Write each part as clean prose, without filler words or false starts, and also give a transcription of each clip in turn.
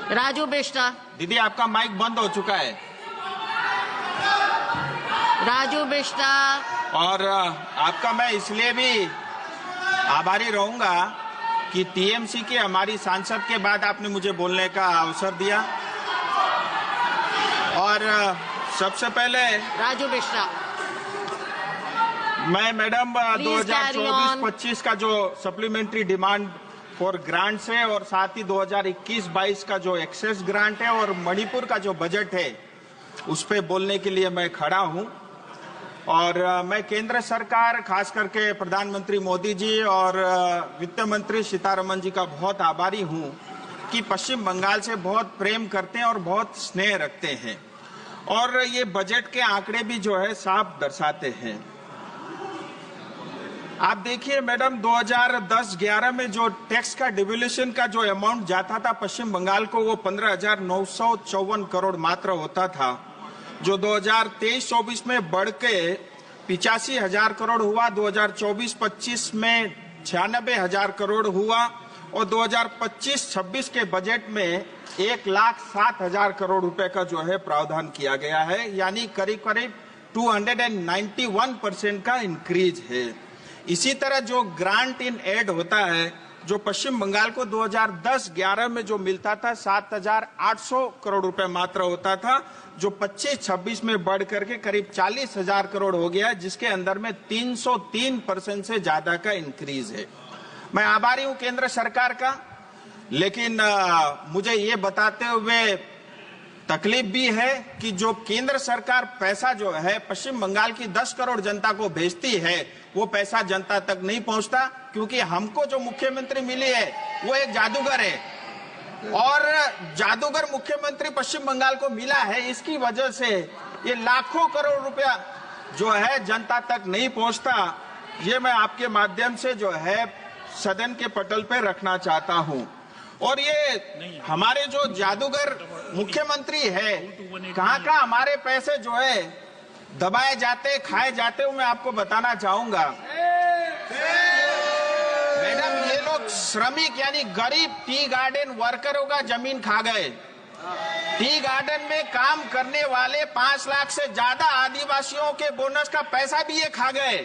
राजू बेस्टा। दीदी आपका माइक बंद हो चुका है। राजू बेस्टा। और आपका मैं इसलिए भी आभारी रहूंगा कि टीएमसी के हमारी सांसद के बाद आपने मुझे बोलने का अवसर दिया। और सबसे पहले राजू बेस्टा, मैं मैडम 2024-25 का जो सप्लीमेंट्री डिमांड फॉर ग्रांट्स है और साथ ही 2021-22 का जो एक्सेस ग्रांट है और मणिपुर का जो बजट है उस पे बोलने के लिए मैं खड़ा हूं। और मैं केंद्र सरकार, खास करके प्रधानमंत्री मोदी जी और वित्त मंत्री सीतारमण जी का बहुत आभारी हूं कि पश्चिम बंगाल से बहुत प्रेम करते हैं और बहुत स्नेह रखते हैं। और ये बजट के आंकड़े भी जो है साफ दर्शाते हैं। आप देखिए मैडम, 2010-11 में जो टैक्स का डिवोल्यूशन का जो अमाउंट जाता था पश्चिम बंगाल को, वो 15,954 करोड़ मात्र होता था, जो 2023-24 में बढ़ के 85,000 करोड़ हुआ, 2024-25 में 96,000 करोड़ हुआ और 2025-26 के बजट में 1,07,000 करोड़ रुपए का जो है प्रावधान किया गया है, यानी करीब करीब 291% का इंक्रीज है। इसी तरह जो ग्रांट इन एड होता है, जो पश्चिम बंगाल को 2010-11 में जो मिलता था 7,800 करोड़ रुपए मात्र होता था, जो 25-26 में बढ़ करके करीब 40,000 करोड़ हो गया, जिसके अंदर में 303% से ज्यादा का इंक्रीज है। मैं आभारी हूं केंद्र सरकार का, लेकिन मुझे ये बताते हुए तकलीफ भी है कि जो केंद्र सरकार पैसा जो है पश्चिम बंगाल की 10 करोड़ जनता को भेजती है, वो पैसा जनता तक नहीं पहुंचता, क्योंकि हमको जो मुख्यमंत्री मिली है वो एक जादूगर है और जादूगर मुख्यमंत्री पश्चिम बंगाल को मिला है। इसकी वजह से ये लाखों करोड़ रुपया जो है जनता तक नहीं पहुंचता। ये मैं आपके माध्यम से जो है सदन के पटल पे रखना चाहता हूं। और ये हमारे जो जादूगर मुख्यमंत्री है, कहां हमारे पैसे जो है दबाए जाते, खाए जाते हो, मैं आपको बताना चाहूंगा। मैडम, ये लोग श्रमिक यानी गरीब टी गार्डन वर्करों का जमीन खा गए। टी गार्डन में काम करने वाले 5 लाख से ज्यादा आदिवासियों के बोनस का पैसा भी ये खा गए।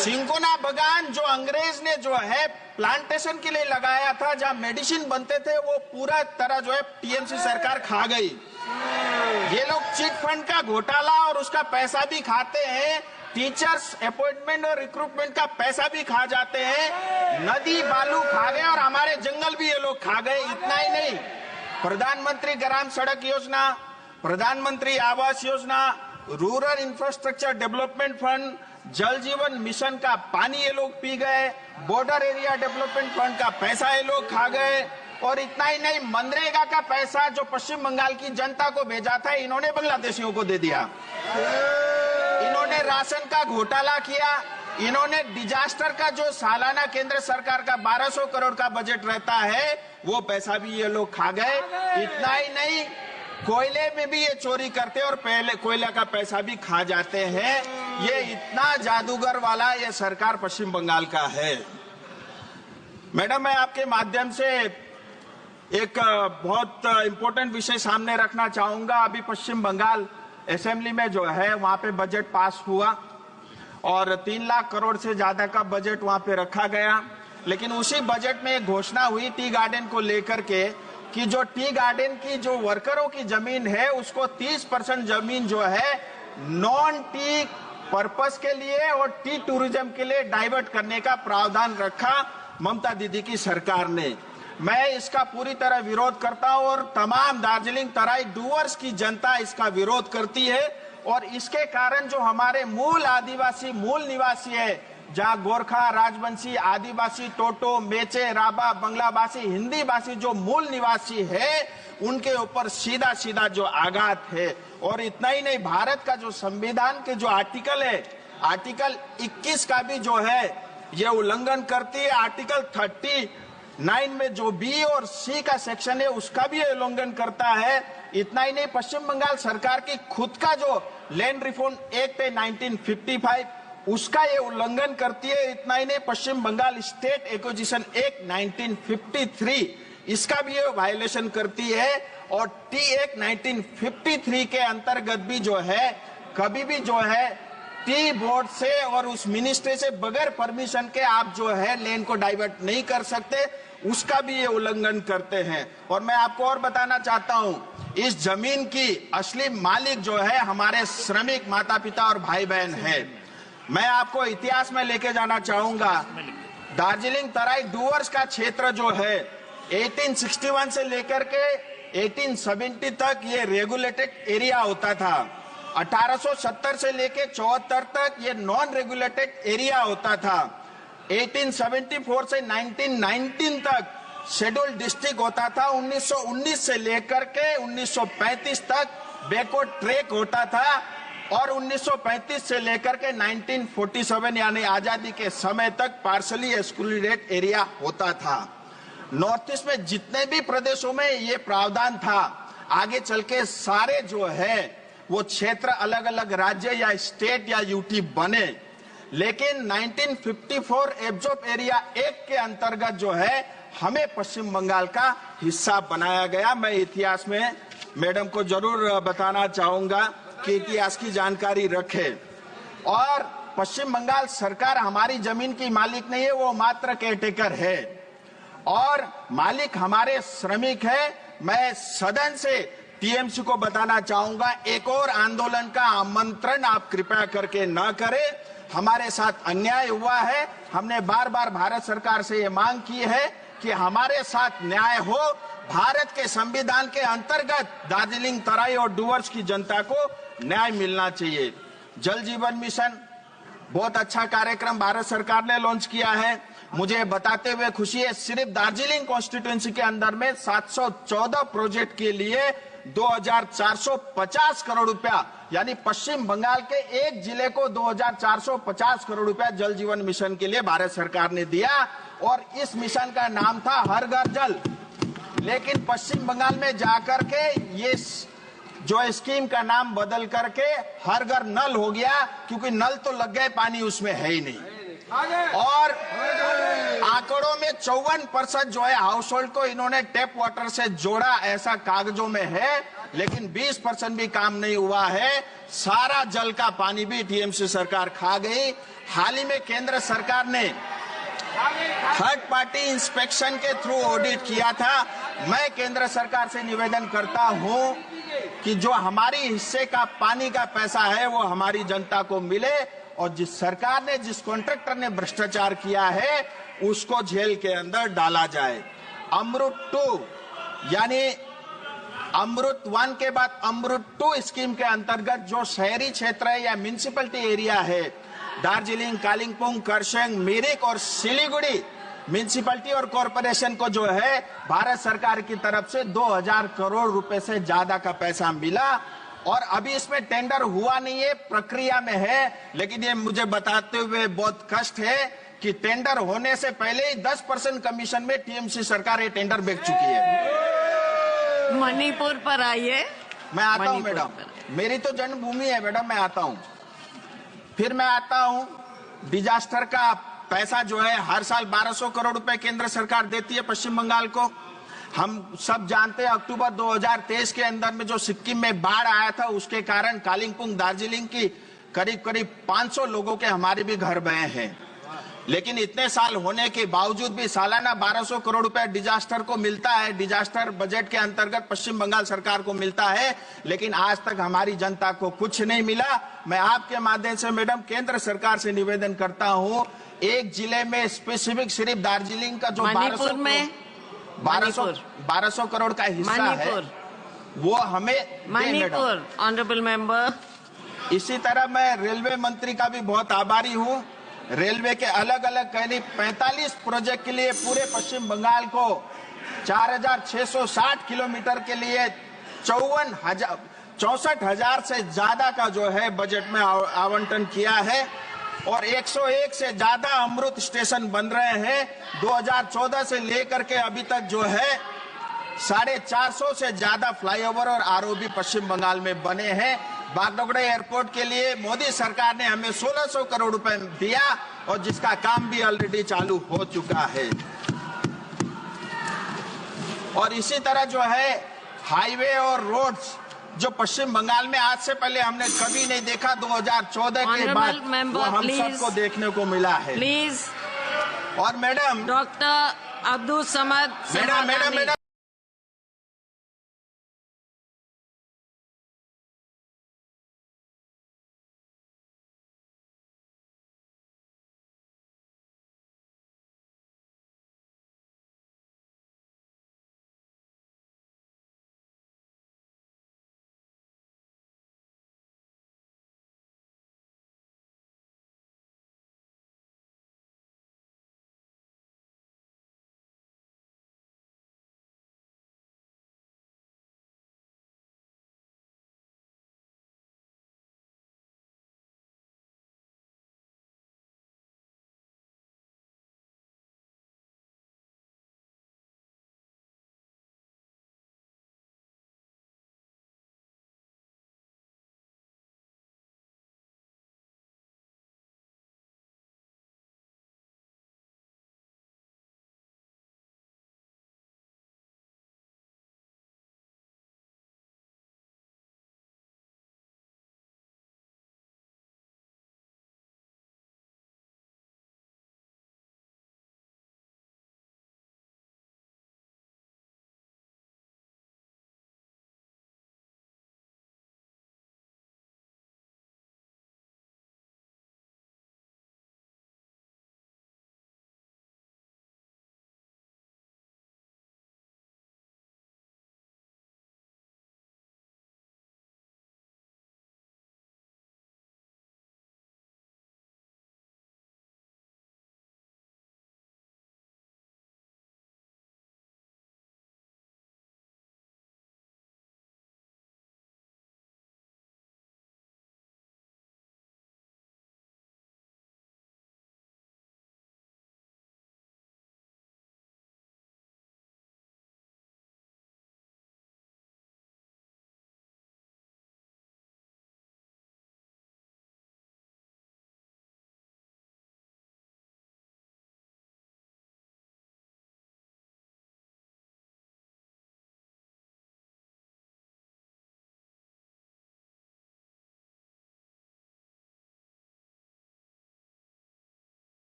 सिंकोना बगान जो अंग्रेज ने जो है प्लांटेशन के लिए लगाया था, जहां मेडिसिन बनते थे, वो पूरा तरह जो है टीएमसी सरकार खा गई। ये लोग चिट फंड का घोटाला और उसका पैसा भी खाते हैं, टीचर्स अपॉइंटमेंट और रिक्रूटमेंट का पैसा भी खा जाते हैं, नदी बालू खा गए और हमारे जंगल भी ये लोग खा गए। इतना ही नहीं, प्रधानमंत्री ग्राम सड़क योजना, प्रधानमंत्री Awas Yojana, rural infrastructure development fund, जल जीवन मिशन का पानी ये लोग पी गए, बॉर्डर एरिया डेवलपमेंट फंड का पैसा ये लोग खा गए। और इतना ही नहीं, मनरेगा का पैसा जो पश्चिम बंगाल की जनता को भेजा था, इन्होंने बांग्लादेशियों को दे दिया। इन्होंने राशन का घोटाला किया। इन्होंने डिजास्टर का जो सालाना केंद्र सरकार का 1200 करोड़ का बजट रहता है, वो पैसा भी ये लोग खा गए। इतना ही नहीं, कोयले में भी ये चोरी करते और पहले कोयला का पैसा भी खा जाते हैं। ये इतना जादूगर वाला ये सरकार पश्चिम बंगाल का है। मैडम, मैं आपके माध्यम से एक बहुत इंपॉर्टेंट विषय सामने रखना चाहूंगा। अभी पश्चिम बंगाल असेंबली में जो है वहां पे बजट पास हुआ और 3 लाख करोड़ से ज्यादा का बजट वहां पे रखा गया। लेकिन उसी बजट में एक घोषणा हुई टी गार्डन को लेकर के कि जो टी गार्डन की जो वर्करों की जमीन है, उसको 30% जमीन जो है नॉन टी पर्पस के लिए और टी टूरिज्म के लिए डाइवर्ट करने का प्रावधान रखा ममता दीदी की सरकार ने। मैं इसका पूरी तरह विरोध करता हूं और तमाम दार्जिलिंग तराई डूवर्स की जनता इसका विरोध करती है। और इसके कारण जो हमारे मूल आदिवासी, मूल निवासी है, जहां गोरखा, राजवंशी, आदिवासी, टोटो, मेचे, राबा, बंगलाभाषी, हिंदी भाषी जो मूल निवासी है, उनके ऊपर सीधा सीधा जो आघात है। और इतना ही नहीं, भारत का जो संविधान के जो आर्टिकल है, आर्टिकल 21 का भी जो है ये उल्लंघन करती है। आर्टिकल 39 में जो बी और सी का सेक्शन है, उसका भी उल्लंघन करता है। इतना ही नहीं, पश्चिम बंगाल सरकार की खुद का जो लैंड रिफॉर्म एक्ट है 1955, उसका ये उल्लंघन करती है। इतना ही नहीं, पश्चिम बंगाल स्टेट एक्विजिशन एक्ट 1953, इसका भी ये वायलेशन करती है। और टी एक्ट 1953 के अंतर्गत भी जो है कभी भी जो है टी बोर्ड से और उस मिनिस्ट्री से बगैर परमिशन के आप जो है लैंड को डाइवर्ट नहीं कर सकते, उसका भी ये उल्लंघन करते हैं। और मैं आपको और बताना चाहता हूं, इस जमीन की असली मालिक जो है हमारे श्रमिक माता पिता और भाई बहन है। मैं आपको इतिहास में लेके जाना चाहूंगा। दार्जिलिंग तराई डुवर्स का क्षेत्र जो है 1861 से लेकर के 1870 तक ये रेगुलेटेड एरिया होता था। 1870 से लेकर 74 तक ये नॉन रेगुलेटेड एरिया होता था। 1874 से 1919 तक शेड्यूल्ड डिस्ट्रिक्ट होता था। 1919 से लेकर के 1935 तक बैकवर्ड ट्रैक होता था। और 1935 से लेकर के 1947 यानी आजादी के समय तक पार्शली एक्सक्लूडेड एरिया होता था। नॉर्थ ईस्ट में जितने भी प्रदेशों में ये प्रावधान था, आगे चल के सारे जो है वो क्षेत्र अलग अलग राज्य या स्टेट या यूटी बने। लेकिन 1954 एब्जॉर्ब एरिया एक्ट के अंतर्गत जो है हमें पश्चिम बंगाल का हिस्सा बनाया गया। मैं इतिहास में मैडम को जरूर बताना चाहूंगा कि इतिहास की जानकारी रखे। और पश्चिम बंगाल सरकार हमारी जमीन की मालिक नहीं है, वो मात्र केयरटेकर है और मालिक हमारे श्रमिक है। मैं सदन से टीएमसी को बताना चाहूंगा, एक और आंदोलन का आमंत्रण आप कृपया करके न करें। हमारे साथ अन्याय हुआ है। हमने बार बार भारत सरकार से ये मांग की है कि हमारे साथ न्याय हो। भारत के संविधान के अंतर्गत दार्जिलिंग तराई और डुवर्स की जनता को न्याय मिलना चाहिए। जल जीवन मिशन बहुत अच्छा कार्यक्रम भारत सरकार ने लॉन्च किया है। मुझे बताते हुए खुशी है, सिर्फ दार्जिलिंग कॉन्स्टिट्यूएंसी के अंदर में 714 प्रोजेक्ट के लिए 2450 करोड़ रुपया, यानी पश्चिम बंगाल के एक जिले को 2450 करोड़ रुपया जल जीवन मिशन के लिए भारत सरकार ने दिया। और इस मिशन का नाम था हर घर जल। लेकिन पश्चिम बंगाल में जाकर के ये जो स्कीम का नाम बदल करके हर घर नल हो गया, क्योंकि नल तो लग गए, पानी उसमें है ही नहीं। और आंकड़ों में 54% जो है हाउस होल्ड को इन्होंने टैप वाटर से जोड़ा, ऐसा कागजों में है। लेकिन 20% भी काम नहीं हुआ है। सारा जल का पानी भी टीएमसी सरकार खा गई। हाल ही में केंद्र सरकार ने थर्ड पार्टी इंस्पेक्शन के थ्रू ऑडिट किया था। मैं केंद्र सरकार से निवेदन करता हूं कि जो हमारी हिस्से का पानी का पैसा है वो हमारी जनता को मिले, और जिस सरकार ने, जिस कॉन्ट्रैक्टर ने भ्रष्टाचार किया है उसको जेल के अंदर डाला जाए। अमृत 2 यानी अमृत 1 के बाद अमृत 2 स्कीम के अंतर्गत जो शहरी क्षेत्र है या म्युनिसिपैलिटी एरिया है, दार्जिलिंग, कालिम्पोंग, करसंग, मिरिक और सिलीगुड़ी म्युनिसिपैलिटी और कॉरपोरेशन को जो है भारत सरकार की तरफ से 2000 करोड़ रुपए से ज्यादा का पैसा मिला। और अभी इसमें टेंडर हुआ नहीं है, प्रक्रिया में है। लेकिन ये मुझे बताते हुए बहुत कष्ट है कि टेंडर होने से पहले ही 10% कमीशन में टीएमसी सरकार ये टेंडर बेच चुकी है। मणिपुर पर आइए। मैं आता हूं मैडम, मेरी तो जन्मभूमि है मैडम, मैं आता हूं। फिर मैं आता हूं, डिजास्टर का पैसा जो है हर साल 1200 करोड़ रुपए केंद्र सरकार देती है पश्चिम बंगाल को। हम सब जानते हैं अक्टूबर 2023 के अंदर में जो सिक्किम में बाढ़ आया था, उसके कारण कालिम्पोंग, दार्जिलिंग की करीब करीब 500 लोगों के हमारे भी घर बहे हैं। लेकिन इतने साल होने के बावजूद भी सालाना 1200 करोड़ रुपए डिजास्टर को मिलता है, डिजास्टर बजट के अंतर्गत पश्चिम बंगाल सरकार को मिलता है। लेकिन आज तक हमारी जनता को कुछ नहीं मिला। मैं आपके माध्यम से मैडम केंद्र सरकार से निवेदन करता हूं, एक जिले में स्पेसिफिक सिर्फ दार्जिलिंग का जो 1200 करोड़ का हिस्सा है वो हमें मणिपुर। Honourable member. इसी तरह मैं रेलवे मंत्री का भी बहुत आभारी हूं। रेलवे के अलग अलग करीब 45 प्रोजेक्ट के लिए पूरे पश्चिम बंगाल को 4660 किलोमीटर के लिए 64,000 से ज्यादा का जो है बजट में आवंटन किया है। और 101 से ज्यादा अमृत स्टेशन बन रहे हैं। 2014 से लेकर के अभी तक जो है 450 से ज्यादा फ्लाईओवर और आरओबी पश्चिम बंगाल में बने हैं। बागडोगरा एयरपोर्ट के लिए मोदी सरकार ने हमें 1600 करोड़ रुपए दिया और जिसका काम भी ऑलरेडी चालू हो चुका है। और इसी तरह जो है हाईवे और रोड्स जो पश्चिम बंगाल में आज से पहले हमने कभी नहीं देखा, 2014 के Honorable बाद member, वो हम please. सबको देखने को मिला है। Please, और madam Dr. Abdul Samad. Madam